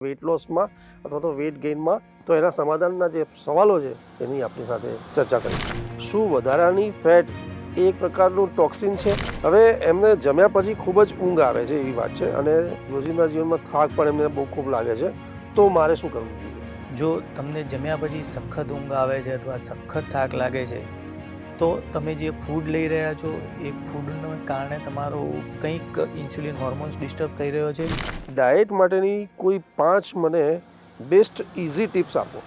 Weight લોસમાં અથવા તો weight ગેઇનમાં, તો એના સમાધાનના જે સવાલો છે એની આપણી સાથે ચર્ચા કરીશું. શું વધારાની ફેટ એક પ્રકારનું ટોક્સિન છે? હવે એમને જમ્યા પછી ખૂબ જ ઊંઘ આવે છે એવી વાત છે, અને રોજિંદા જીવનમાં થાક પણ એમને બહુ ખૂબ લાગે છે, તો મારે શું કરવું જોઈએ? જો તમને જમ્યા પછી સખત ઊંઘ આવે છે અથવા સખત થાક લાગે છે, તો તમે જે ફૂડ લઈ રહ્યા છો એ ફૂડને કારણે તમારું કંઈક ઇન્સ્યુલિન હોર્મોન્સ ડિસ્ટર્બ થઈ રહ્યો છે. ડાયટ માટેની કોઈ 5 મને બેસ્ટ ઇઝી ટિપ્સ આપો.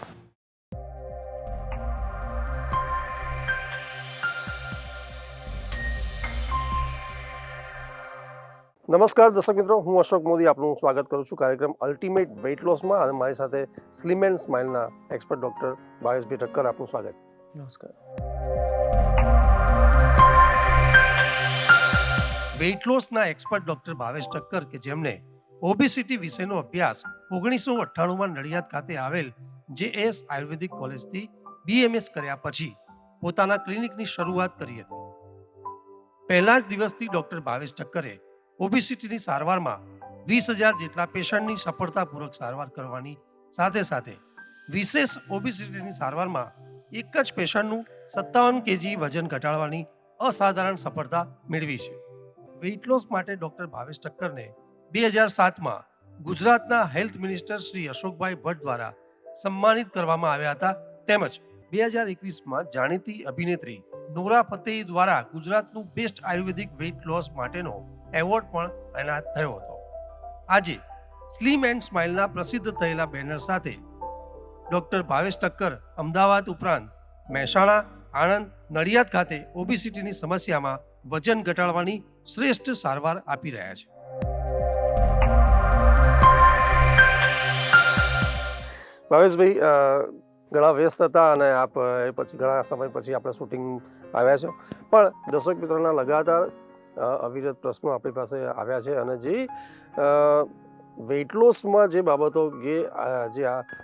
નમસ્કાર દર્શક મિત્રો, હું અશોક મોદી આપનું સ્વાગત કરું છું કાર્યક્રમ અલ્ટિમેટ વેઇટ લોસમાં, અને મારી સાથે સ્લિમ એન્ડ સ્માઇલના એક્સપર્ટ ડૉક્ટર ભાવેશભાઈ ઠક્કર. આપનું સ્વાગત. નમસ્કાર. વેઇટ લોસના એક્સપર્ટ ડૉક્ટર ભાવેશ ઠક્કર, કે જેમને ઓબેસિટી વિષયનો અભ્યાસ 1998માં નડિયાદ ખાતે આવેલ JS આયુર્વેદિક કોલેજથી BMS કર્યા પછી પોતાના ક્લિનિકની શરૂઆત કરી હતી. પહેલા જ દિવસથી ડૉક્ટર ભાવેશ ઠક્કરે ઓબેસિટીની સારવારમાં 20,000 જેટલા પેશન્ટની સફળતાપૂર્વક સારવાર કરવાની સાથે સાથે વિશેષ ઓબેસિટીની સારવારમાં એક જ પેશન્ટનું 57 kg વજન ઘટાડવાની અસાધારણ સફળતા મેળવી છે. વેઇટ લોસ માટે ડૉક્ટર ભાવેશ ઠક્કરને 2007માં ગુજરાતના હેલ્થ મિનિસ્ટર શ્રી અશોકભાઈ ભટ્ટ દ્વારા સન્માનિત કરવામાં આવ્યા હતા, તેમજ 2021માં જાણીતી અભિનેત્રી નોરા ફતેહી દ્વારા ગુજરાતનું બેસ્ટ આયુર્વેદિક વેઇટ લોસ માટેનો એવોર્ડ પણ એનાયત થયો હતો. આજે સ્લિમ એન્ડ સ્માઇલના પ્રસિદ્ધ થયેલા બેનર સાથે ડૉક્ટર ભાવેશ ઠક્કર અમદાવાદ ઉપરાંત મહેસાણા, આણંદ, નડિયાદ ખાતે ઓબેસિટીની સમસ્યામાં વજન ઘટાડવાની શ્રેષ્ઠ સારવાર આપી રહ્યા છે. ભાવેશભાઈ, ઘણા વ્યસ્ત હતા અને આપ પછી ઘણા સમય પછી આપણે શૂટિંગ આવ્યા છે, પણ દર્શક મિત્રોના લગાતાર અવિરત પ્રશ્નો આપણી પાસે આવ્યા છે, અને જે વેઇટ લોસમાં જે બાબતો જે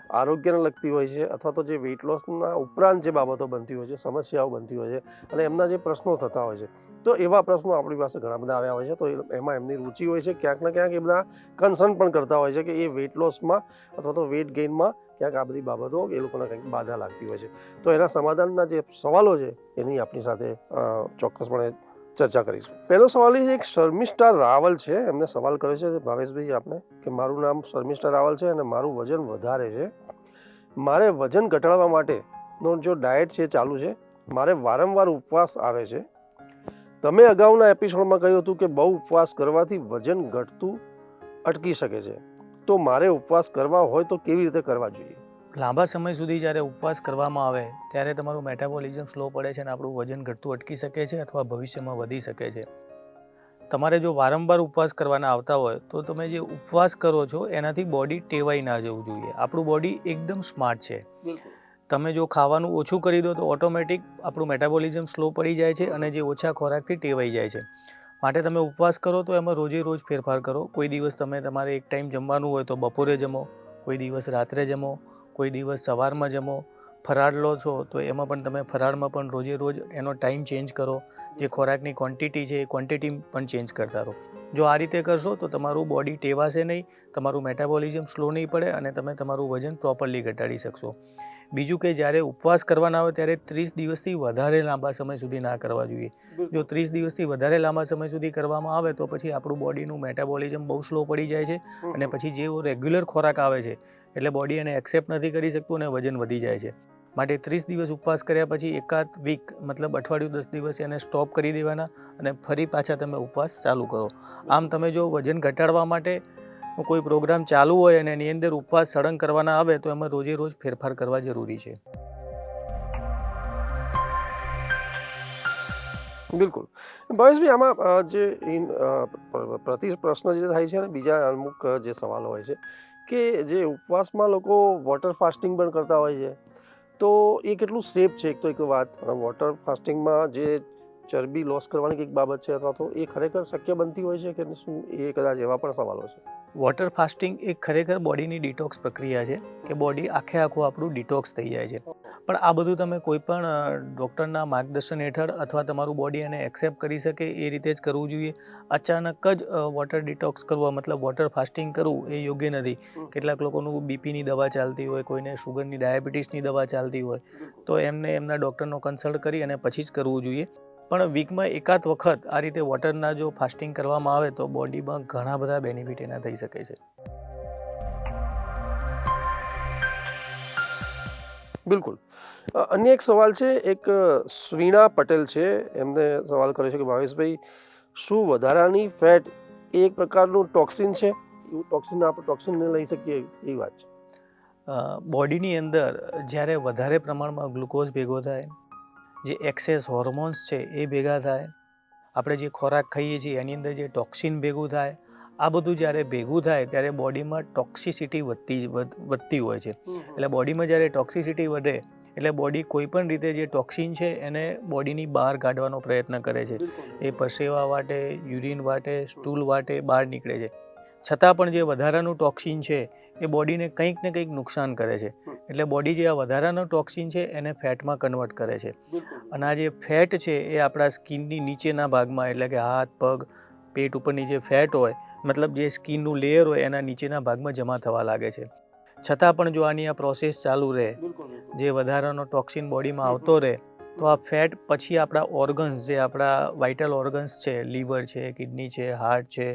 આરોગ્યને લગતી હોય છે, અથવા તો જે વેઇટ લોસના ઉપરાંત જે બાબતો બનતી હોય છે, સમસ્યાઓ બનતી હોય છે, અને એમના જે પ્રશ્નો થતા હોય છે, તો એવા પ્રશ્નો આપણી પાસે ઘણા બધા આવ્યા હોય છે, તો એમાં એમની રુચિ હોય છે. ક્યાંક ને ક્યાંક એ બધા કન્સર્ન પણ કરતા હોય છે કે એ વેઇટ લોસમાં અથવા તો વેઇટ ગેઇનમાં ક્યાંક આ બધી બાબતો એ લોકોને કંઈક બાધા લાગતી હોય છે, તો એના સમાધાનના જે સવાલો છે એની આપણી સાથે ચોક્કસપણે ચર્ચા કરીશું. પહેલો સવાલ એ છે, એક શર્મિષ્ઠા રાવલ છે, એમને સવાલ કરે છે ભાવેશભાઈ આપને, કે મારું નામ શર્મિષ્ઠા રાવલ છે અને મારું વજન વધારે છે. મારે વજન ઘટાડવા માટેનો જો ડાયટ છે ચાલુ છે, મારે વારંવાર ઉપવાસ આવે છે. તમે અગાઉના એપિસોડમાં કહ્યું હતું કે બહુ ઉપવાસ કરવાથી વજન ઘટતું અટકી શકે છે, તો મારે ઉપવાસ કરવા હોય તો કેવી રીતે કરવા જોઈએ? લાંબા સમય સુધી જ્યારે ઉપવાસ કરવામાં આવે ત્યારે તમારું મેટાબોલિઝમ સ્લો પડે છે અને આપણું વજન ઘટતું અટકી શકે છે અથવા ભવિષ્યમાં વધી શકે છે. તમારે જો વારંવાર ઉપવાસ કરવાના આવતા હોય તો તમે જે ઉપવાસ કરો છો એનાથી બોડી ટેવાઈ ના જવું જોઈએ. આપણું બોડી એકદમ સ્માર્ટ છે. તમે જો ખાવાનું ઓછું કરી દો તો ઓટોમેટિક આપણું મેટાબોલિઝમ સ્લો પડી જાય છે અને જે ઓછા ખોરાકથી ટેવાઈ જાય છે. માટે તમે ઉપવાસ કરો તો એમાં રોજે રોજ ફેરફાર કરો. કોઈ દિવસ તમારે એક ટાઈમ જમવાનું હોય તો બપોરે જમો, કોઈ દિવસ રાત્રે જમો, કોઈ દિવસ સવારમાં જમો. ફરાળ લો છો તો એમાં પણ તમે ફરાળમાં પણ રોજે રોજ એનો ટાઈમ ચેન્જ કરો. જે ખોરાકની ક્વોન્ટિટી છે એ ક્વોન્ટિટી પણ ચેન્જ કરતા રહો. જો આ રીતે કરશો તો તમારું બોડી ટેવાશે નહીં, તમારું મેટાબોલિઝમ સ્લો નહીં પડે અને તમે તમારું વજન પ્રોપરલી ઘટાડી શકશો. બીજું કે જ્યારે ઉપવાસ કરવાના હોય ત્યારે 30 દિવસથી વધારે લાંબા સમય સુધી ના કરવા જોઈએ. જો 30 દિવસથી વધારે લાંબા સમય સુધી કરવામાં આવે તો પછી આપણું બોડીનું મેટાબોલિઝમ બહુ સ્લો પડી જાય છે, અને પછી જેવો રેગ્યુલર ખોરાક આવે છે એટલે બોડી એને એક્સેપ્ટ નથી કરી શકતું અને વજન વધી જાય છે. માટે 30 દિવસ ઉપવાસ કર્યા પછી એકાદ વીક મતલબ અઠવાડિયું 10 દિવસ એને સ્ટોપ કરી દેવાના અને ફરી પાછા તમે ઉપવાસ ચાલુ કરો. આમ તમે જો વજન ઘટાડવા માટે કોઈ પ્રોગ્રામ ચાલુ હોય અને એની અંદર ઉપવાસ સળંગ કરવાના આવે તો એમાં રોજે રોજ ફેરફાર કરવા જરૂરી છે. બિલકુલ. ભાવેશભાઈ, આમાં જે પ્રશ્ન જે થાય છે, અને બીજા અમુક જે સવાલો હોય છે કે જે ઉપવાસમાં લોકો વોટર ફાસ્ટિંગ પણ કરતા હોય છે, તો એ કેટલું સેફ છે? એક તો એક વાત, વોટર ફાસ્ટિંગમાં જે ચરબી લોસ કરવાની કંઈક બાબત છે, અથવા તો એ ખરેખર શક્ય બનતી હોય છે કે શું, એ કદાચ એવા પણ સવાલો છે. વોટર ફાસ્ટિંગ એક ખરેખર બોડીની ડિટોક્સ પ્રક્રિયા છે કે બોડી આખે આખું આપણું ડિટોક્સ થઈ જાય છે. પણ આ બધું તમે કોઈ પણ ડૉક્ટરના માર્ગદર્શન હેઠળ અથવા તમારું બોડી એને એક્સેપ્ટ કરી શકે એ રીતે જ કરવું જોઈએ. અચાનક જ વોટર ડિટોક્સ કરવું મતલબ વોટર ફાસ્ટિંગ કરવું એ યોગ્ય નથી. કેટલાક લોકોનું બીપીની દવા ચાલતી હોય, કોઈને શુગરની ડાયાબિટીસની દવા ચાલતી હોય, તો એમને એમના ડૉક્ટરનો કન્સલ્ટ કરી અને પછી જ કરવું જોઈએ. પણ વીકમાં એકાદ વખત આ રીતે વોટરના જો ફાસ્ટિંગ કરવામાં આવે તો બોડીમાં ઘણા બધા બેનિફિટ એના થઈ શકે છે. બિલકુલ. અન્ય એક સવાલ છે, એક સ્વીણા પટેલ છે, એમને સવાલ કર્યો છે કે ભાવેશભાઈ, શું વધારાની ફેટ એ એક પ્રકારનું ટોક્સિન છે? એવું ટોક્સિન આપણે ટોક્સિનને લઈ શકીએ એ વાત છે. બોડીની અંદર જ્યારે વધારે પ્રમાણમાં ગ્લુકોઝ ભેગો થાય, જે એક્સેસ હોર્મોન્સ છે એ ભેગા થાય, આપણે જે ખોરાક ખાઈએ છીએ એની અંદર જે ટોક્સિન ભેગું થાય, આ બધું જ્યારે ભેગું થાય ત્યારે બોડીમાં ટોક્સિસિટી વધતી હોય છે. એટલે બોડીમાં જ્યારે ટોક્સિસિટી વધે એટલે બોડી કોઈ પણ રીતે જે ટોક્સિન છે એને બોડીની બહાર કાઢવાનો પ્રયત્ન કરે છે. એ પરસેવા વાટે, યુરિન વાટે, સ્ટૂલ વાટે બહાર નીકળે છે. છતાં પણ જે વધારાનું ટોક્સિન છે એ બોડીને કંઈક ને કંઈક નુકસાન કરે છે. એટલે બોડી જે આ વધારાનું ટોક્સિન છે એને ફેટમાં કન્વર્ટ કરે છે. અને આ જે ફેટ છે એ આપણા સ્કિનની નીચેના ભાગમાં, એટલે કે હાથ, પગ, પેટ ઉપરની જે ફેટ હોય, મતલબ જે સ્કિનનું લેયર હોય એના નીચેના ભાગમાં જમા થવા લાગે છે. છતાં પણ જો આની આ પ્રોસેસ ચાલુ રહે, જે વધારાનો ટોક્સિન બોડીમાં આવતો રહે, તો આ ફેટ પછી આપણા ઓર્ગન્સ, જે આપણા વાઇટલ ઓર્ગન્સ છે, લીવર છે, કિડની છે, હાર્ટ છે,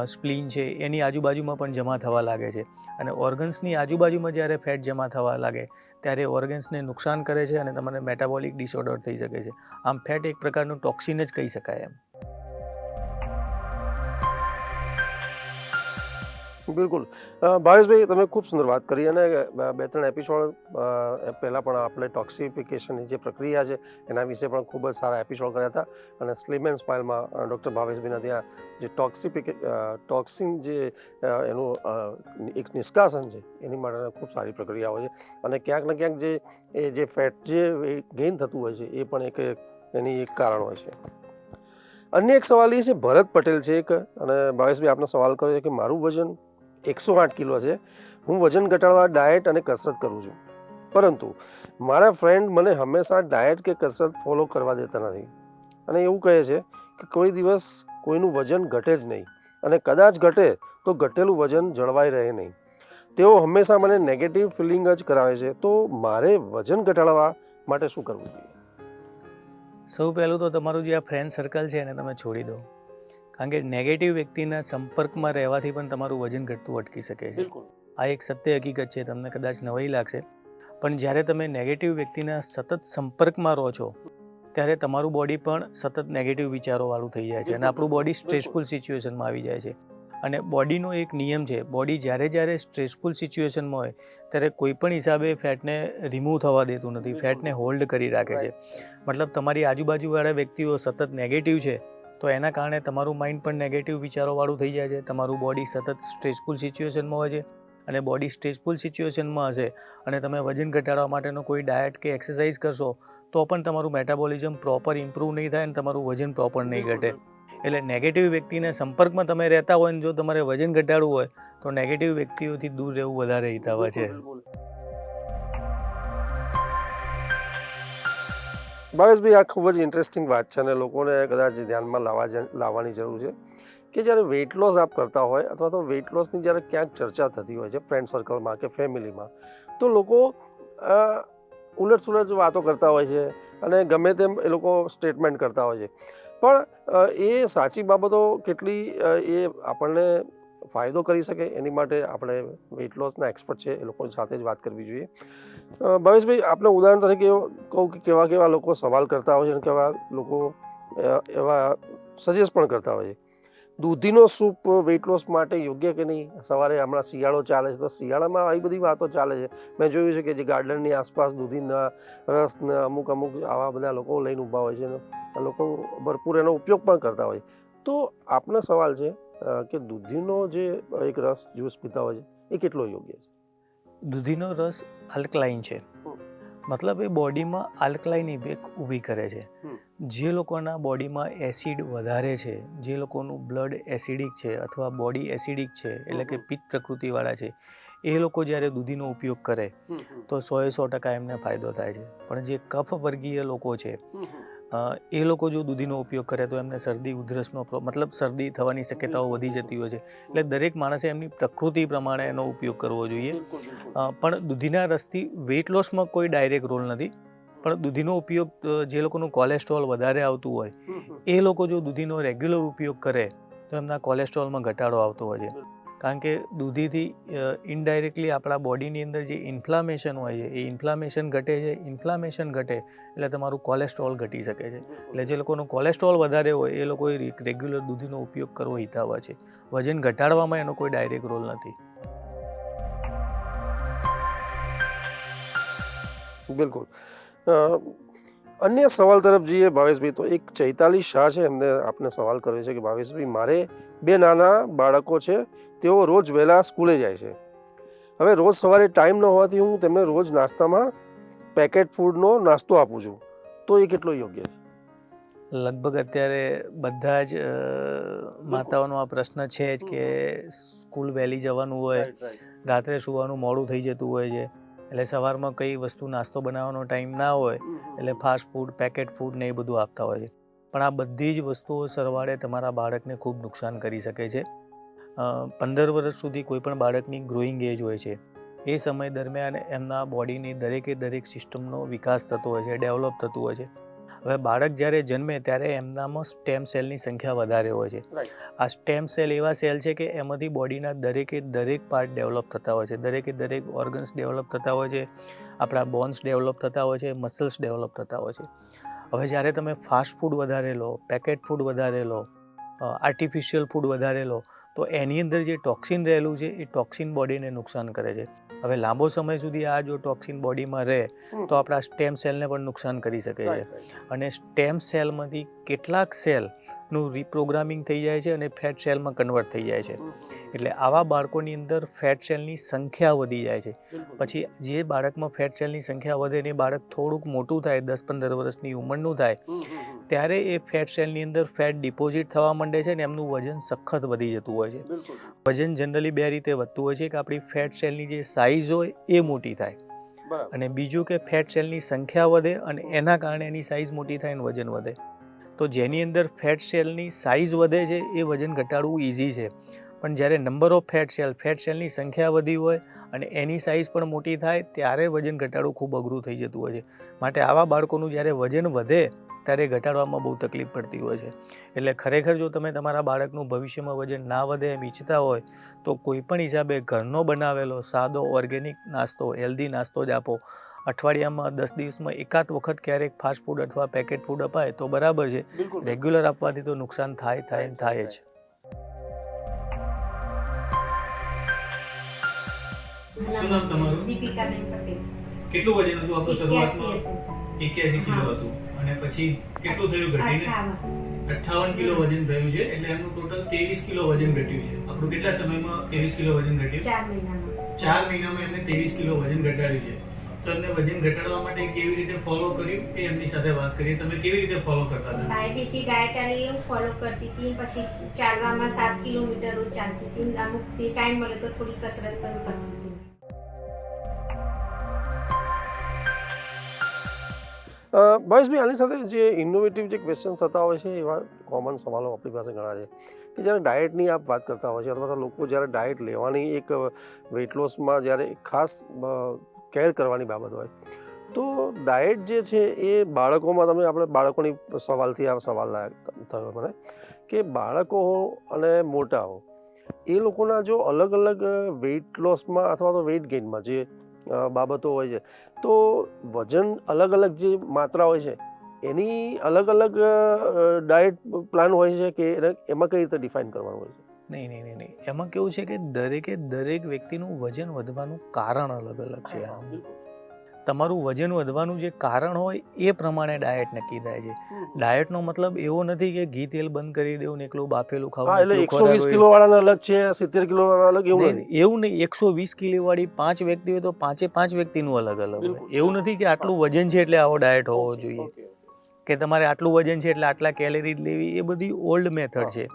સ્પ્લીન છે, એની આજુબાજુમાં પણ જમા થવા લાગે છે. અને ઓર્ગન્સની આજુબાજુમાં જ્યારે ફેટ જમા થવા લાગે ત્યારે ઓર્ગન્સને નુકસાન કરે છે અને તમારે મેટાબોલિક ડિસઓર્ડર થઈ શકે છે. આમ ફેટ એક પ્રકારનું ટોક્સિન જ કહી શકાય એમ. બિલકુલ. ભાવેશભાઈ, તમે ખૂબ સુંદર વાત કરી, અને 2-3 એપિસોડ પહેલાં પણ આપણે ટોક્સિફિકેશનની જે પ્રક્રિયા છે એના વિશે પણ ખૂબ જ સારા એપિસોડ કર્યા હતા. અને સ્લિમ એન્ડ સ્માઇલમાં ડૉક્ટર ભાવેશભાઈના ત્યાં જે ટોક્સિન જે એનું એક નિષ્કાસન છે એની માટે ખૂબ સારી પ્રક્રિયાઓ છે. અને ક્યાંક ને ક્યાંક જે ફેટ જે ગેઇન થતું હોય છે એ પણ એની એક કારણ હોય છે. અન્ય એક સવાલ એ છે, ભરત પટેલ છે એક, અને ભાવેશભાઈ આપને સવાલ કર્યો છે કે મારું વજન 108 કિલો છે. હું વજન ઘટાડવા ડાયટ અને કસરત કરું છું, પરંતુ મારા ફ્રેન્ડ મને હંમેશા ડાયટ કે કસરત ફોલો કરવા દેતા નથી, અને એવું કહે છે કે કોઈ દિવસ કોઈનું વજન ઘટે જ નહીં, અને કદાચ ઘટે તો ઘટેલું વજન જળવાઈ રહે નહીં. તેઓ હંમેશા મને નેગેટિવ ફિલિંગ જ કરાવે છે. તો મારે વજન ઘટાડવા માટે શું કરવું જોઈએ? સૌ પહેલું તો તમારું જે આ ફ્રેન્ડ સર્કલ છે એને તમે છોડી દો, કારણ કે નેગેટિવ વ્યક્તિના સંપર્કમાં રહેવાથી પણ તમારું વજન ઘટતું અટકી શકે છે. આ એક સત્ય હકીકત છે, તમને કદાચ નવાઈ લાગશે, પણ જ્યારે તમે નેગેટિવ વ્યક્તિના સતત સંપર્કમાં રહો છો ત્યારે તમારું બોડી પણ સતત નેગેટિવ વિચારોવાળું થઈ જાય છે અને આપણું બોડી સ્ટ્રેસફુલ સિચ્યુએશનમાં આવી જાય છે. અને બોડીનો એક નિયમ છે, બોડી જ્યારે સ્ટ્રેસફુલ સિચ્યુએશનમાં હોય ત્યારે કોઈ પણ હિસાબે ફેટને રિમૂવ થવા દેતું નથી, ફેટને હોલ્ડ કરી રાખે છે. મતલબ તમારી આજુબાજુવાળા વ્યક્તિઓ સતત નેગેટિવ છે તો એના કારણે તમારું માઇન્ડ પણ નેગેટિવ વિચારોવાળું થઈ જાય છે. તમારું બોડી સતત સ્ટ્રેસફુલ સિચ્યુએશનમાં હોય છે, અને બોડી સ્ટ્રેસફુલ સિચ્યુએશનમાં હશે અને તમે વજન ઘટાડવા માટેનો કોઈ ડાયટ કે એક્સરસાઇઝ કરશો તો પણ તમારું મેટાબોલિઝમ પ્રોપર ઇમ્પ્રૂવ નહીં થાય અને તમારું વજન પ્રોપર નહીં ઘટે. એટલે નેગેટિવ વ્યક્તિના સંપર્કમાં તમે રહેતા હોય અને જો તમારે વજન ઘટાડવું હોય તો નેગેટિવ વ્યક્તિઓથી દૂર રહેવું વધારે હિતાવહ છે. ભાવેશભાઈ, આ ખૂબ જ ઇન્ટરેસ્ટિંગ વાત છે અને લોકોને કદાચ ધ્યાનમાં લાવવાની જરૂર છે કે જ્યારે વેઇટ લોસ આપ કરતા હોય અથવા તો વેઇટ લોસની જ્યારે ક્યાંક ચર્ચા થતી હોય છે ફ્રેન્ડ સર્કલમાં કે ફેમિલીમાં, તો લોકો ઉલટ સુલટ વાતો કરતા હોય છે અને ગમે તેમ એ લોકો સ્ટેટમેન્ટ કરતા હોય છે. પણ એ સાચી બાબતો કેટલી એ આપણને ફાયદો કરી શકે એની માટે આપણે વેઇટ લોસના એક્સપર્ટ છે એ લોકો સાથે જ વાત કરવી જોઈએ. ભાવેશભાઈ, આપણે ઉદાહરણ તરીકે કહું કે કેવા લોકો સવાલ કરતા હોય છે અને કેવા લોકો એવા સજેસ્ટ પણ કરતા હોય છે. દૂધીનો સૂપ વેઇટ લોસ માટે યોગ્ય કે નહીં? સવારે હમણાં શિયાળો ચાલે છે તો શિયાળામાં આવી બધી વાતો ચાલે છે. મેં જોયું છે કે જે ગાર્ડનની આસપાસ દૂધીના રસને અમુક આવા બધા લોકો લઈને ઊભા હોય છે અને લોકો ભરપૂર એનો ઉપયોગ પણ કરતા હોય છે. તો આપનો સવાલ છે કે દૂધીનો જે એક રસ જ્યુસ પીતા હોય છે એ કેટલો યોગ્ય છે? દૂધીનો રસ આલ્કલાઇન છે, મતલબ એ બોડીમાં આલ્કલાઇન ઇફેક્ટ ઊભી કરે છે. જે લોકોના બોડીમાં એસિડ વધારે છે, જે લોકોનું બ્લડ એસિડિક છે અથવા બોડી એસિડિક છે એટલે કે પિત્ત પ્રકૃતિવાળા છે, એ લોકો જ્યારે દૂધીનો ઉપયોગ કરે તો 100% એમને ફાયદો થાય છે. પણ જે કફ વર્ગીય લોકો છે એ લોકો જો દૂધીનો ઉપયોગ કરે તો એમને શરદી ઉધરસનો મતલબ શરદી થવાની શક્યતાઓ વધી જતી હોય છે. એટલે દરેક માણસે એમની પ્રકૃતિ પ્રમાણે એનો ઉપયોગ કરવો જોઈએ. પણ દૂધીના રસથી વેઇટ લોસમાં કોઈ ડાયરેક્ટ રોલ નથી. પણ દૂધીનો ઉપયોગ જે લોકોનું કોલેસ્ટ્રોલ વધારે આવતું હોય એ લોકો જો દૂધીનો રેગ્યુલર ઉપયોગ કરે તો એમના કોલેસ્ટ્રોલમાં ઘટાડો આવતો હોય છે. કારણ કે દૂધીથી ઇનડાયરેક્ટલી આપણા બોડીની અંદર જે ઇન્ફ્લામેશન હોય છે એ ઇન્ફ્લામેશન ઘટે છે. ઇન્ફ્લામેશન ઘટે એટલે તમારું કોલેસ્ટ્રોલ ઘટી શકે છે. એટલે જે લોકોનું કોલેસ્ટ્રોલ વધારે હોય એ લોકોએ રેગ્યુલર દૂધીનો ઉપયોગ કરવો હિતાવહ છે. વજન ઘટાડવામાં એનો કોઈ ડાયરેક્ટ રોલ નથી. બિલકુલ. અન્ય સવાલ તરફ જઈએ ભાવેશભાઈ, તો એક ચૈતાલી શાહ છે, એમને આપને સવાલ કર્યો છે કે ભાવેશભાઈ, મારે 2 નાના બાળકો છે, તેઓ રોજ વહેલા સ્કૂલે જાય છે. હવે રોજ સવારે ટાઈમ ન હોવાથી હું તેમને રોજ નાસ્તામાં પેકેટ ફૂડનો નાસ્તો આપું છું, તો એ કેટલો યોગ્ય છે? લગભગ અત્યારે બધા જ માતાઓનો આ પ્રશ્ન છે જ કે સ્કૂલ વહેલી જવાનું હોય, રાત્રે સુવાનું મોડું થઈ જતું હોય છે, એટલે સવારમાં કઈ વસ્તુ નાસ્તો બનાવવાનો ટાઈમ ના હોય એટલે ફાસ્ટ ફૂડ, પેકેટ ફૂડ ને એ બધું આપતા હોય છે. પણ આ બધી જ વસ્તુઓ સરવાળે તમારા બાળકને ખૂબ નુકસાન કરી શકે છે. 15 વર્ષ સુધી કોઈ પણ બાળકની ગ્રોઈંગ એજ હોય છે. એ સમય દરમિયાન એમના બોડીની દરેક સિસ્ટમનો વિકાસ થતો હોય છે, ડેવલપ થતું હોય છે. હવે બાળક જ્યારે જન્મે ત્યારે એમનામાં સ્ટેમ સેલની સંખ્યા વધારે હોય છે. આ સ્ટેમ સેલ એવા સેલ છે કે એમાંથી બોડીના દરેક પાર્ટ ડેવલપ થતા હોય છે, દરેક ઓર્ગન્સ ડેવલપ થતા હોય છે, આપણા બોન્સ ડેવલપ થતા હોય છે, મસલ્સ ડેવલપ થતા હોય છે. હવે જ્યારે તમે ફાસ્ટ ફૂડ વધારે લો, પેકેટ ફૂડ વધારે લો, આર્ટિફિશિયલ ફૂડ વધારે લો તો એની અંદર જે ટોક્સિન રહેલું છે એ ટોક્સિન બોડીને નુકસાન કરે છે. હવે લાંબો સમય સુધી આ જો ટોક્સિન બોડીમાં રહે તો આપણા સ્ટેમ સેલને પણ નુકસાન કરી શકે છે. અને સ્ટેમ સેલમાંથી કેટલાક સેલનું રીપ્રોગ્રામિંગ થઈ જાય છે અને ફેટ સેલમાં કન્વર્ટ થઈ જાય છે. એટલે આવા બાળકોની અંદર ફેટ સેલની સંખ્યા વધી જાય છે. પછી જે બાળકમાં ફેટ સેલની સંખ્યા વધે ને બાળક થોડુંક મોટું થાય, 10-15 વર્ષની ઉંમરનું થાય, ત્યારે એ ફેટ સેલની અંદર ફેટ ડિપોઝિટ થવા માંડે છે ને એમનું વજન સખત વધી જતું હોય છે. વજન જનરલી 2 રીતે વધતું હોય છે કે આપણી ફેટ સેલની જે સાઇઝ હોય એ મોટી થાય, અને બીજું કે ફેટ સેલની સંખ્યા વધે અને એના કારણે એની સાઇઝ મોટી થાય અને વજન વધે. તો જેની અંદર ફેટ સેલની સાઇઝ વધે છે એ વજન ઘટાડવું ઇઝી છે. પણ જ્યારે નંબર ઓફ ફેટ સેલની સંખ્યા વધી હોય અને એની સાઇઝ પણ મોટી થાય ત્યારે વજન ઘટાડવું ખૂબ અઘરું થઈ જતું હોય છે. માટે આવા બાળકોનું જ્યારે વજન વધે ત્યારે ઘટાડવામાં બહુ તકલીફ પડતી હોય છે. એટલે ખરેખર જો તમે તમારા બાળકનું ભવિષ્યમાં વજન ના વધે એમ ઈચ્છતા હોય તો કોઈ પણ હિસાબે ઘરનો બનાવેલો સાદો ઓર્ગેનિક નાસ્તો, હેલ્ધી નાસ્તો જ આપો. અઠવાડિયામાં 10 દિવસમાં એકાદ વખત ક્યારેક ફાસ્ટ ફૂડ અથવા પેકેટ ફૂડ અપાય તો બરાબર છે. રેગ્યુલર આપવાથી તો નુકસાન થાય જ. શું નામ તમારું? દીપિકાબેન પટેલ. કેટલું વજન હતું આપણું શરૂઆતમાં? 81 કિલો હતું. અને પછી કેટલું થયું ઘટીને? 58 કિલો વજન થયું છે. એટલે એમનું ટોટલ 23 કિલો વજન ઘટ્યું છે. આપણું કેટલા સમયમાં 23 કિલો વજન ઘટ્યું? 4 મહિનામાં. 4 મહિનામાં એમને 23 કિલો વજન ઘટાડ્યું છે. તો એમને વજન ઘટાડવા માટે કેવી રીતે ફોલો કર્યું એ એમની સાથે વાત કરીએ. તમે કેવી રીતે ફોલો કરતા હતા? સાહેબે જે ડાયટ આલી એવું ફોલો કરતી હતી. પછી ચાલવામાં 7 કિલોમીટર રોજ ચાલતી હતી. અમુક ટાઈમ મળે તો થોડી કસરત પણ કરતી હતી. ભાવેશભાઈ, આની સાથે જે ઇનોવેટિવ જે ક્વેશ્ચન્સ થતા હોય છે એવા કોમન સવાલો આપણી પાસે ઘણા છે કે જ્યારે ડાયટની આપ વાત કરતા હોય છે અથવા તો લોકો જ્યારે ડાયટ લેવાની એક વેઇટ લોસમાં જ્યારે ખાસ કેર કરવાની બાબત હોય તો ડાયટ જે છે એ બાળકોમાં, આપણે બાળકોની સવાલથી આ સવાલ થયો મને કે બાળકો હો અને મોટા હો એ લોકોના જો અલગ અલગ વેઇટ લોસમાં અથવા તો વેઇટ ગેઇનમાં જે બાબતો હોય છે તો વજન અલગ અલગ જે માત્રા હોય છે એની અલગ અલગ ડાયટ પ્લાન હોય છે કે એમાં કઈ રીતે ડિફાઇન કરવાનું હોય છે? નહીં. એમાં કેવું છે કે દરેક વ્યક્તિનું વજન વધવાનું કારણ અલગ અલગ છે. તમારું વજન વધવાનું જે કારણ હોય એ પ્રમાણે ડાયટ નક્કી થાય છે. ડાયટનો મતલબ એવો નથી કે ઘી તેલ બંધ કરી દેવું ને એકલું બાફેલું ખાવું. એટલે 120 કિલો વાળાના અલગ છે, 70 કિલો વાળા અલગ, એવું નહીં. 120 કિલો વાળી 5 વ્યક્તિ હોય તો 5 વ્યક્તિનું અલગ અલગ હોય. એવું નથી કે આટલું વજન છે એટલે આવો ડાયટ હોવો જોઈએ. કે તમારે આટલું વજન છે એટલે આટલા કેલેરી લેવી, એ બધી ઓલ્ડ મેથડ છે.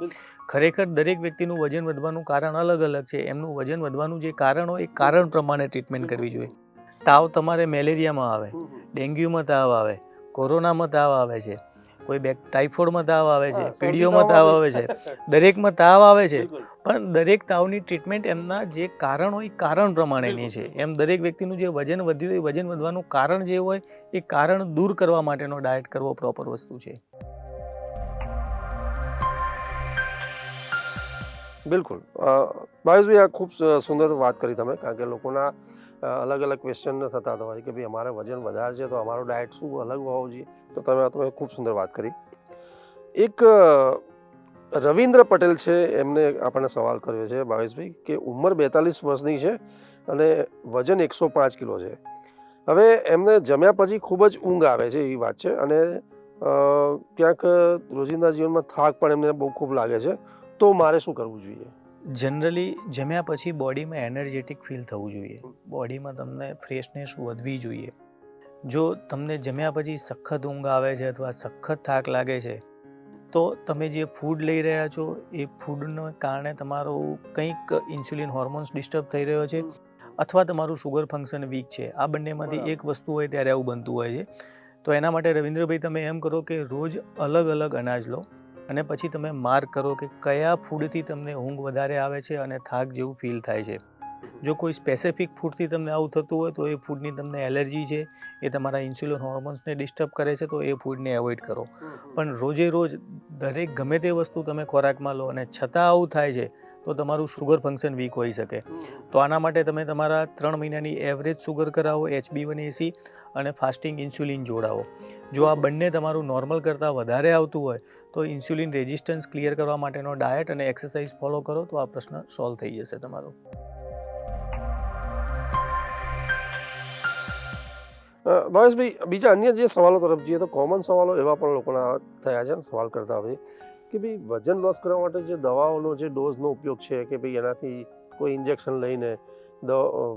ખરેખર દરેક વ્યક્તિનું વજન વધવાનું કારણ અલગ અલગ છે. એમનું વજન વધવાનું જે કારણ હોય એ કારણ પ્રમાણે ટ્રીટમેન્ટ કરવી જોઈએ. તાવ તમારે મેલેરિયામાં આવે, ડેન્ગ્યુમાં તાવ આવે, કોરોનામાં તાવ આવે છે, કોઈ ટાઇફોઇડમાં તાવ આવે છે, પીડીઓમાં તાવ આવે છે, દરેકમાં તાવ આવે છે. પણ દરેક તાવની ટ્રીટમેન્ટ એમના જે કારણ હોય એ કારણ પ્રમાણેની છે. એમ દરેક વ્યક્તિનું જે વજન વધ્યું હોય, વજન વધવાનું કારણ જે હોય એ કારણ દૂર કરવા માટેનો ડાયટ કરવો પ્રોપર વસ્તુ છે. બિલકુલ. ભાવેશભાઈ, આ ખૂબ સુંદર વાત કરી તમે, કારણ કે લોકોના અલગ અલગ ક્વેશ્ચન થતા હોય કે ભાઈ અમારે વજન વધારે છે તો અમારો ડાયટ શું અલગ હોવો જોઈએ. તો તમે ખૂબ સુંદર વાત કરી. એક રવિન્દ્ર પટેલ છે, એમને આપણને સવાલ કર્યો છે ભાવેશભાઈ, કે ઉંમર 42 વર્ષની છે અને વજન 105 કિલો છે. હવે એમને જમ્યા પછી ખૂબ જ ઊંઘ આવે છે એવી વાત છે, અને ક્યાંક રોજિંદા જીવનમાં થાક પણ એમને બહુ ખૂબ લાગે છે. તો મારે શું કરવું જોઈએ? જનરલી જમ્યા પછી બોડીમાં એનર્જેટિક ફીલ થવું જોઈએ, બોડીમાં તમને ફ્રેશનેસ વધવી જોઈએ. જો તમને જમ્યા પછી સખત ઊંઘ આવે છે અથવા સખત થાક લાગે છે તો તમે જે ફૂડ લઈ રહ્યા છો એ ફૂડને કારણે તમારું કંઈક ઇન્સ્યુલિન હોર્મોન્સ ડિસ્ટર્બ થઈ રહ્યો છે અથવા તમારું શુગર ફંક્શન વીક છે. આ બંનેમાંથી એક વસ્તુ હોય ત્યારે આવું બનતું હોય છે. તો એના માટે રવિન્દ્રભાઈ તમે એમ કરો કે રોજ અલગ અલગ અનાજ લો અને પછી તમે માર્ક કરો કે કયા ફૂડથી તમને ઊંઘ વધારે આવે છે અને થાક જેવું ફીલ થાય છે. જો કોઈ સ્પેસિફિક ફૂડથી તમને આવું થતું હોય તો એ ફૂડની તમને એલર્જી છે, એ તમારા ઇન્સ્યુલિન હોર્મોન્સને ડિસ્ટર્બ કરે છે, તો એ ફૂડને એવોઇડ કરો. પણ રોજે રોજ દરેક ગમે તે વસ્તુ તમે ખોરાકમાં લો અને છતાં આવું થાય છે તો તમારું શુગર ફંક્શન વીક હોઈ શકે. તો આના માટે તમે તમારા 3 મહિનાની એવરેજ શુગર કરાવો, HbA1c અને ફાસ્ટિંગ ઇન્સ્યુલિન જોડાવો. જો આ બંને તમારું નોર્મલ કરતાં વધારે આવતું હોય તો ઇન્સ્યુલિન રેઝિસ્ટન્સ ક્લિયર કરવા માટેનો ડાયટ અને એક્સરસાઇઝ ફોલો કરો તો આ પ્રશ્ન સોલ્વ થઈ જશે તમારો. ભાવેશભાઈ, બીજા અન્ય જે સવાલો તરફ જઈએ તો કોમન સવાલો એવા પણ લોકોના થયા છે, સવાલ કરતા હોય કે ભાઈ વજન લોસ કરવા માટે જે દવાઓનો જે ડોઝનો ઉપયોગ છે કે ભાઈ એનાથી કોઈ ઇન્જેક્શન લઈને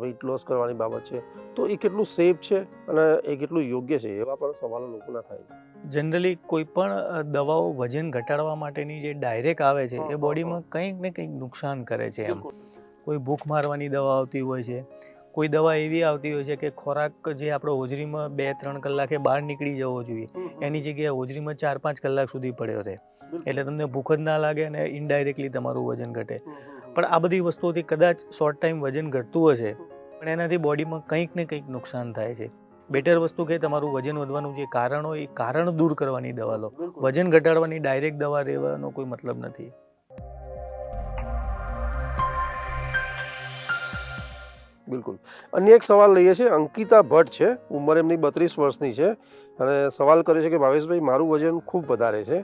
વેઇટ લોસ કરવાની બાબત છે, તો એ કેટલું સેફ છે અને એ કેટલું યોગ્ય છે, એવા પણ સવાલો લોકોના થાય છે. જનરલી કોઈ પણ દવાઓ વજન ઘટાડવા માટેની જે ડાયરેક્ટ આવે છે એ બોડીમાં કંઈક ને કંઈક નુકસાન કરે છે. એમ કોઈ ભૂખ મારવાની દવા આવતી હોય છે, કોઈ દવા એવી આવતી હોય છે કે ખોરાક જે આપણો હોજરીમાં 2-3 કલાકે બહાર નીકળી જવો જોઈએ એની જગ્યાએ હોજરીમાં 4-5 કલાક સુધી પડ્યો રહે, એટલે તમને ભૂખ જ ના લાગે અને ઇનડાયરેક્ટલી તમારું વજન ઘટે. પણ આ બધી વસ્તુઓથી કદાચ શોર્ટ ટાઈમ વજન ઘટતું હશે પણ એનાથી બોડીમાં કંઈક ને કંઈક નુકસાન થાય છે. બેટર વસ્તુ કે તમારું વજન વધવાનું જે કારણ હોય એ કારણ દૂર કરવાની દવા લો. વજન ઘટાડવાની ડાયરેક્ટ દવા લેવાનો કોઈ મતલબ નથી. બિલકુલ. અન્ય એક સવાલ લઈએ છીએ. અંકિતા ભટ્ટ છે, ઉંમર એમની 32 વર્ષની છે અને સવાલ કરે છે કે ભાવેશભાઈ, મારું વજન ખૂબ વધારે છે,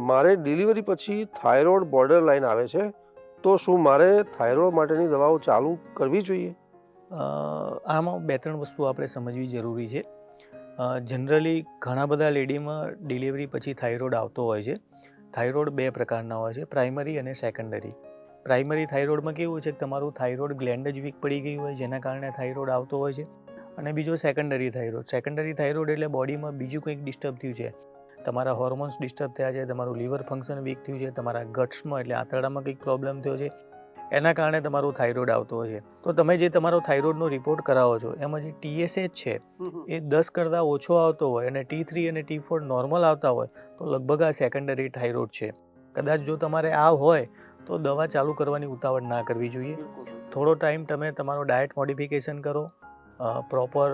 મારે ડિલિવરી પછી થાઇરોઇડ બોર્ડર લાઇન આવે છે, તો શું મારે થાઇરોઇડ માટેની દવાઓ ચાલુ કરવી જોઈએ? આમાં 2-3 વસ્તુ આપણે સમજવી જરૂરી છે. જનરલી ઘણા બધા લેડીમાં ડિલિવરી પછી થાઇરોઇડ આવતો હોય છે. થાઇરોઇડ 2 પ્રકારના હોય છે, પ્રાઇમરી અને સેકન્ડરી. પ્રાઇમરી થાઇરોઇડમાં કેવું છે કે તમારું થાઇરોઇડ ગ્લેન્ડ જ વીક પડી ગઈ હોય જેના કારણે થાઇરોઇડ આવતો હોય છે. અને બીજો સેકન્ડરી થાઇરોઇડ. સેકન્ડરી થાઇરોઇડ એટલે બોડીમાં બીજું કંઈક ડિસ્ટર્બ થયું છે, તમારા હોર્મોન્સ ડિસ્ટર્બ થયા છે, તમારું લીવર ફંક્શન વીક થયું છે, તમારા ગટ્સમાં એટલે આંતરડામાં કંઈક પ્રોબ્લેમ થયો છે, એના કારણે તમારું થાઇરોઇડ આવતો હોય છે. તો તમે જે તમારો થાઇરોઇડનો રિપોર્ટ કરાવો છો એમાં જે TSH છે એ 10 કરતાં ઓછો આવતો હોય અને T3 અને T4 નોર્મલ આવતા હોય તો લગભગ આ સેકન્ડરી થાઇરોઇડ છે. કદાચ જો તમારે આ હોય તો દવા ચાલુ કરવાની ઉતાવળ ના કરવી જોઈએ. થોડો ટાઈમ તમે તમારો ડાયટ મોડિફિકેશન કરો, પ્રોપર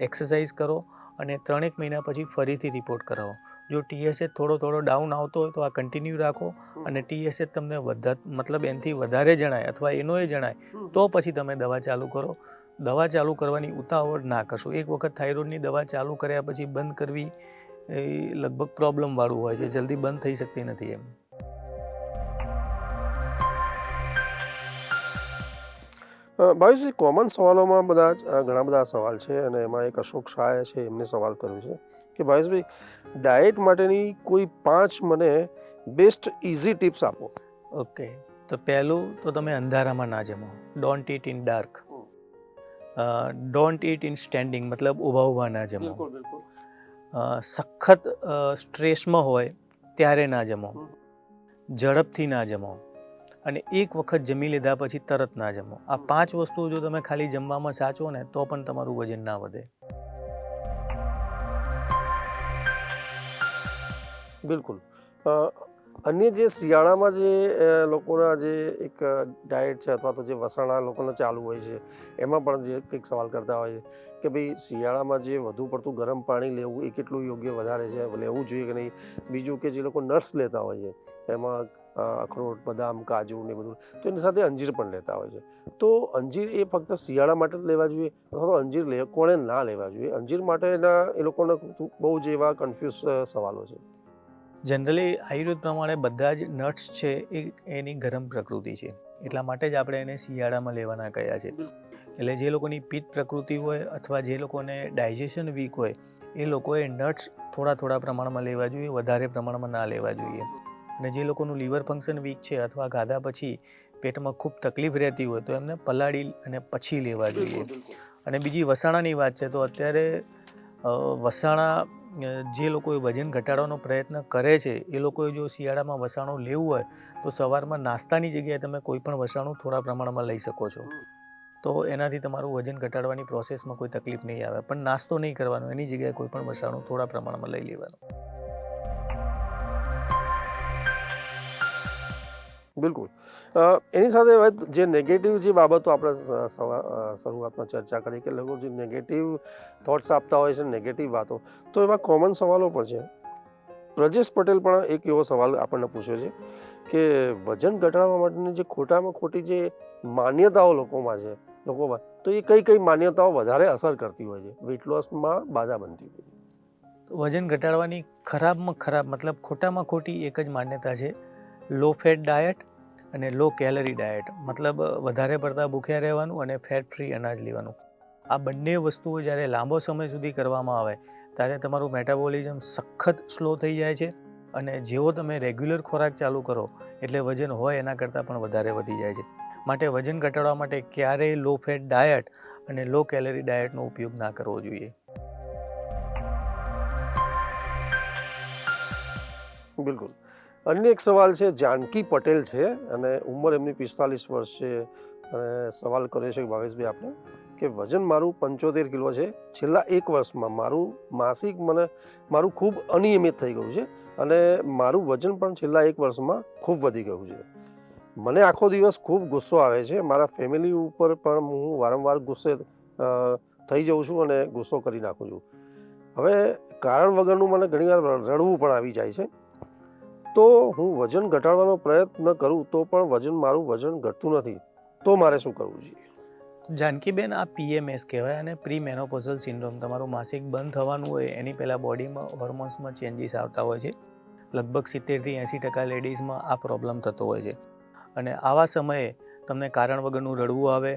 એક્સરસાઇઝ કરો અને 3-1 મહિના પછી ફરીથી રિપોર્ટ કરાવો. જો TSH થોડો ડાઉન આવતો હોય તો આ કન્ટિન્યુ રાખો અને TSH તમને મતલબ એનાથી વધારે જણાય અથવા એનો એ જણાય તો પછી તમે દવા ચાલુ કરો. દવા ચાલુ કરવાની ઉતાવળ ના કરશો. એક વખત થાઇરોઇડની દવા ચાલુ કર્યા પછી બંધ કરવી એ લગભગ પ્રોબ્લેમવાળું હોય છે, જલ્દી બંધ થઈ શકતી નથી. એમ ભાવેશજી, કોમન સવાલોમાં ઘણા બધા સવાલ છે અને એમાં એક અશોક શાહે છે, એમને સવાલ કર્યો છે કે ભાવેશભાઈ, ડાયટ માટેની કોઈ 5 મને બેસ્ટ ઇઝી ટિપ્સ આપો. ઓકે, તો પહેલું તો તમે અંધારામાં ના જમો. Don't eat in dark. Don't eat in standing, મતલબ ઊભા ના જમો. સખત સ્ટ્રેસમાં હોય ત્યારે ના જમો, ઝડપથી ના જમો અને એક વખત જમી લીધા પછી તરત ના જમો. આ 5 વસ્તુઓ જો તમે ખાલી જમવામાં સાચો ને તો પણ તમારું વજન ના વધે. બિલકુલ. અન્ય જે શિયાળામાં જે લોકોના જે એક ડાયટ છે અથવા તો જે વસાણા લોકોને ચાલુ હોય છે એમાં પણ જે કંઈક સવાલ કરતા હોય છે કે ભાઈ શિયાળામાં જે વધુ પડતું ગરમ પાણી લેવું એ કેટલું યોગ્ય વધારે છે, લેવું જોઈએ કે નહીં. બીજું કે જે લોકો નટ્સ લેતા હોય છે એમાં અખરોટ, બદામ, કાજુ ને બધું, તો એની સાથે અંજીર પણ લેતા હોય છે. તો અંજીર એ ફક્ત શિયાળા માટે જ લેવા જોઈએ અથવા તો અંજીર કોણે ના લેવા જોઈએ? અંજીર માટેના એ લોકોને બહુ જ એવા કન્ફ્યુઝ સવાલો છે. જનરલી આયુર્વેદ પ્રમાણે બધા જ નટ્સ છે એ એની ગરમ પ્રકૃતિ છે, એટલા માટે જ આપણે એને શિયાળામાં લેવાના કહ્યા છે. એટલે જે લોકોની પિત્ત પ્રકૃતિ હોય અથવા જે લોકોને ડાયજેશન વીક હોય એ લોકોએ નટ્સ થોડા પ્રમાણમાં લેવા જોઈએ, વધારે પ્રમાણમાં ના લેવા જોઈએ. અને જે લોકોનું લીવર ફંક્શન વીક છે અથવા ખાધા પછી પેટમાં ખૂબ તકલીફ રહેતી હોય તો એમને પલાળી અને પછી લેવા જોઈએ. અને બીજી વસાણાની વાત છે તો અત્યારે વસાણા જે લોકોએ વજન ઘટાડવાનો પ્રયત્ન કરે છે એ લોકોએ જો શિયાળામાં વસાણું લેવું હોય તો સવારમાં નાસ્તાની જગ્યાએ તમે કોઈ પણ વસાણું થોડા પ્રમાણમાં લઈ શકો છો. તો એનાથી તમારું વજન ઘટાડવાની પ્રોસેસમાં કોઈ તકલીફ નહીં આવે. પણ નાસ્તો નહીં કરવાનો, એની જગ્યાએ કોઈ પણ વસાણું થોડા પ્રમાણમાં લઈ લેવાનું. બિલકુલ. એની સાથે જે નેગેટિવ જે બાબતો આપણે શરૂઆતમાં ચર્ચા કરી કે લોકો જે નેગેટિવ થોટ્સ આપતા હોય છે, નેગેટિવ વાતો, તો એવા કોમન સવાલો પણ છે. બ્રજેશ પટેલ પણ એક એવો સવાલ આપણને પૂછ્યો છે કે વજન ઘટાડવા માટેની જે ખોટામાં ખોટી જે માન્યતાઓ લોકોમાં છે તો એ કઈ માન્યતાઓ વધારે અસર કરતી હોય છે, વેઇટ લોસમાં બાધા બનતી હોય છે? વજન ઘટાડવાની ખરાબમાં ખરાબ મતલબ ખોટામાં ખોટી એક જ માન્યતા છે, લો ફેટ ડાયટ અને લો કેલરી ડાયટ. મતલબ વધારે પડતા ભૂખ્યા રહેવાનું અને ફેટ ફ્રી અનાજ લેવાનું. આ બંને વસ્તુઓ જ્યારે લાંબો સમય સુધી કરવામાં આવે ત્યારે તમારું મેટાબોલિઝમ સખત સ્લો થઈ જાય છે અને જેવો તમે રેગ્યુલર ખોરાક ચાલુ કરો એટલે વજન હોય એના કરતાં પણ વધારે વધી જાય છે. માટે વજન ઘટાડવા માટે ક્યારેય લો ફેટ ડાયટ અને લો કેલરી ડાયટનો ઉપયોગ ના કરવો જોઈએ. બિલકુલ. અન્ય એક સવાલ છે, જાનકી પટેલ છે અને ઉંમર એમની 45 વર્ષ છે અને સવાલ કર્યો છે ભાવેશભાઈ આપણે કે વજન મારું 75 કિલો છે. છેલ્લા 1 વર્ષમાં મારું ખૂબ અનિયમિત થઈ ગયું છે અને મારું વજન પણ છેલ્લા 1 વર્ષમાં ખૂબ વધી ગયું છે. મને આખો દિવસ ખૂબ ગુસ્સો આવે છે. મારા ફેમિલી ઉપર પણ હું વારંવાર ગુસ્સે થઈ જાઉં છું અને ગુસ્સો કરી નાખું છું. હવે કારણ વગરનું મને ઘણીવાર રડવું પણ આવી જાય છે. તો હું વજન ઘટાડવાનો પ્રયત્ન કરું તો પણ મારું વજન ઘટતું નથી, તો મારે શું કરવું જોઈએ? જાનકીબેન, આ PMS કહેવાય અને પ્રી મેનોપોઝલ સિન્ડ્રોમ. તમારું માસિક બંધ થવાનું હોય એની પહેલાં બોડીમાં હોર્મોન્સમાં ચેન્જીસ આવતા હોય છે. લગભગ 70થી 80% લેડીઝમાં આ પ્રોબ્લેમ થતો હોય છે. અને આવા સમયે તમને કારણ વગરનું રડવું આવે,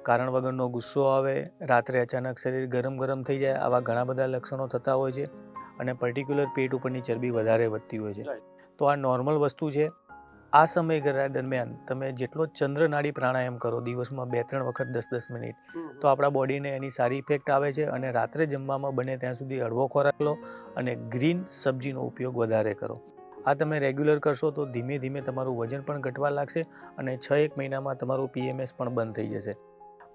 કારણ વગરનો ગુસ્સો આવે, રાત્રે અચાનક શરીર ગરમ થઈ જાય, આવા ઘણા બધા લક્ષણો થતા હોય છે. અને પર્ટિક્યુલર પેટ ઉપરની ચરબી વધારે વધતી હોય છે. તો આ નોર્મલ વસ્તુ છે. આ સમયગાળા દરમિયાન તમે જેટલો ચંદ્ર નાડી પ્રાણાયામ કરો દિવસમાં 2-3 વખત 10-10 મિનિટ, તો આપણા બોડીને એની સારી ઇફેક્ટ આવે છે. અને રાત્રે જમવામાં બને ત્યાં સુધી હળવો ખોરાક લો અને ગ્રીન સબ્જીનો ઉપયોગ વધારે કરો. આ તમે રેગ્યુલર કરશો તો ધીમે ધીમે તમારું વજન પણ ઘટવા લાગશે અને 6-1 મહિનામાં તમારું PMS પણ બંધ થઈ જશે.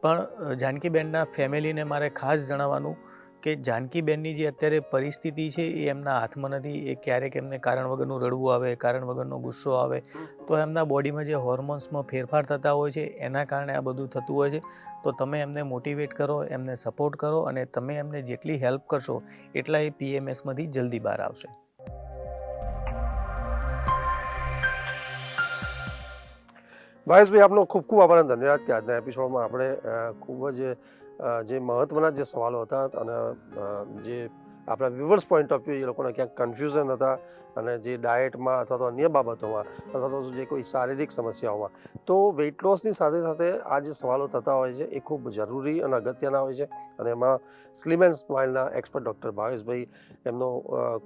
પણ જાનકીબેનના ફેમિલીને મારે ખાસ જણાવવાનું કે જાનકીબેનની જે અત્યારે પરિસ્થિતિ છે એ એમના હાથમાં નથી. એ ક્યારેક એમને કારણ વગરનું રડવું આવે, કારણ વગરનો ગુસ્સો આવે, તો એમના બોડીમાં જે હોર્મોન્સમાં ફેરફાર થતા હોય છે એના કારણે આ બધું થતું હોય છે. તો તમે એમને મોટિવેટ કરો, એમને સપોર્ટ કરો અને તમે એમને જેટલી હેલ્પ કરશો એટલા એ PMSમાંથી જલ્દી બહાર આવશે. ભાવેશભાઈ, આપનો ખૂબ ખૂબ આભાર અને ધન્યવાદ કે આજના એપિસોડમાં આપણે ખૂબ જ જે મહત્ત્વના જે સવાલો હતા અને જે આપણા વ્યુઅર્સ પોઈન્ટ ઓફ વ્યૂ એ લોકોને ક્યાંક કન્ફ્યુઝન હતા અને જે ડાયટમાં અથવા તો અન્ય બાબતોમાં અથવા તો જે કોઈ શારીરિક સમસ્યાઓમાં, તો વેઇટ લોસની સાથે સાથે આ જે સવાલો થતા હોય છે એ ખૂબ જરૂરી અને અગત્યના હોય છે. અને એમાં સ્લિમ એન્ડ સ્માઇલના એક્સપર્ટ ડૉક્ટર ભાવેશભાઈ એમનો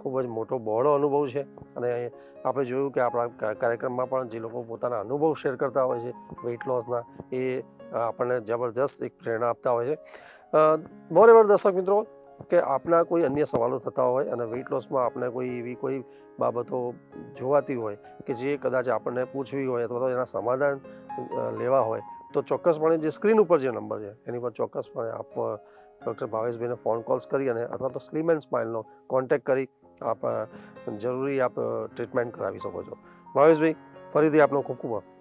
ખૂબ જ મોટો બહોળો અનુભવ છે. અને આપણે જોયું કે આપણા કાર્યક્રમમાં પણ જે લોકો પોતાના અનુભવ શેર કરતા હોય છે વેઇટ લોસના, એ આપણને જબરદસ્ત એક પ્રેરણા આપતા હોય છે. મોરેઓવર દર્શક મિત્રો, કે આપના કોઈ અન્ય સવાલો થતા હોય અને વેઇટ લોસમાં આપણે કોઈ એવી કોઈ બાબતો જોવાતી હોય કે જે કદાચ આપણને પૂછવી હોય અથવા તો એના સમાધાન લેવા હોય તો ચોક્કસપણે જે સ્ક્રીન ઉપર જે નંબર છે એની પર ચોક્કસપણે આપ ડૉક્ટર ભાવેશભાઈને ફોન કોલ્સ કરી અને અથવા તો સ્લીમ એન્ડ સ્માઇલનો કોન્ટેક્ટ કરી આપ જરૂરી આપ ટ્રીટમેન્ટ કરાવી શકો છો. ભાવેશભાઈ, ફરીથી આપનો ખૂબ ખૂબ